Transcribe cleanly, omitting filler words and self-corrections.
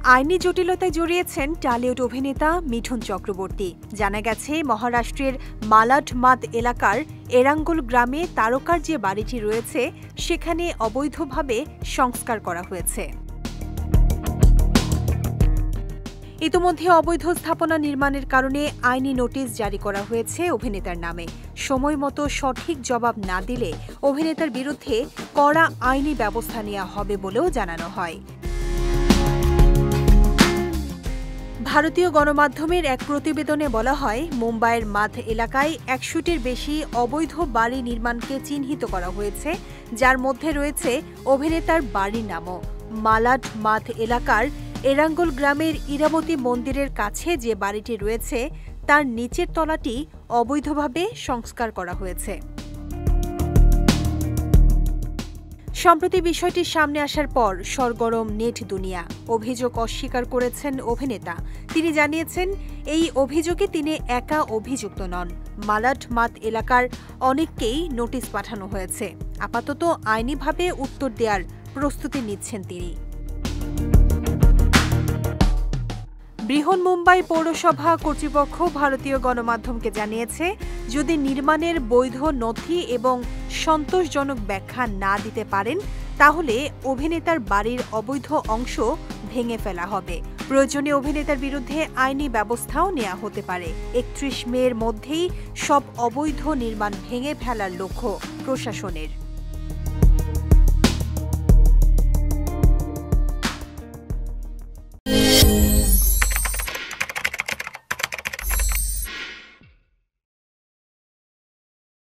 আইনি জটিলতায় জড়িয়েছেন টলিউড অভিনেতা মিঠুন চক্রবর্তী। জানা গেছে, মহারাষ্ট্রের মালাডমাদ এলাকার এরাঙ্গুল গ্রামে তারকার যে বাড়িটি রয়েছে সেখানে অবৈধভাবে সংস্কার করা হয়েছে। ইতোমধ্যে অবৈধ স্থাপনা নির্মাণের কারণে আইনি নোটিশ জারি করা হয়েছে অভিনেতার নামে। সময় মতো সঠিক জবাব না দিলে অভিনেতার বিরুদ্ধে কড়া আইনি ব্যবস্থা নেওয়া হবে বলেও জানানো হয়। ভারতীয় গণমাধ্যমের এক প্রতিবেদনে বলা হয়, মুম্বাইয়ের মাধ এলাকায় ১০০টির বেশি অবৈধ বাড়ি নির্মাণকে চিহ্নিত করা হয়েছে, যার মধ্যে রয়েছে অভিনেতার বাড়ির নামও। মালাড মাধ এলাকার এরাঙ্গুল গ্রামের ইরাবতী মন্দিরের কাছে যে বাড়িটি রয়েছে তার নিচের তলাটি অবৈধভাবে সংস্কার করা হয়েছে। সম্প্রতি বিষয়টির সামনে আসার পর সরগরম নেট দুনিয়া। অভিযোগ অস্বীকার করেছেন অভিনেতা। তিনি জানিয়েছেন, এই অভিযোগে তিনি একা অভিযুক্ত নন। মালাডমাদ এলাকার অনেককেই নোটিশ পাঠানো হয়েছে। আপাতত আইনিভাবে উত্তর দেওয়ার প্রস্তুতি নিচ্ছেন তিনি। বৃহন্মুম্বাই পৌরসভা কর্তৃপক্ষ ভারতীয় গণমাধ্যমকে জানিয়েছে, যদি নির্মাণের বৈধ নথি এবং সন্তোষজনক ব্যাখ্যা না দিতে পারেন তাহলে অভিনেতার বাড়ির অবৈধ অংশ ভেঙে ফেলা হবে। প্রয়োজনে অভিনেতার বিরুদ্ধে আইনি ব্যবস্থাও নেওয়া হতে পারে। ৩১ মের মধ্যেই সব অবৈধ নির্মাণ ভেঙে ফেলার লক্ষ্য প্রশাসনের।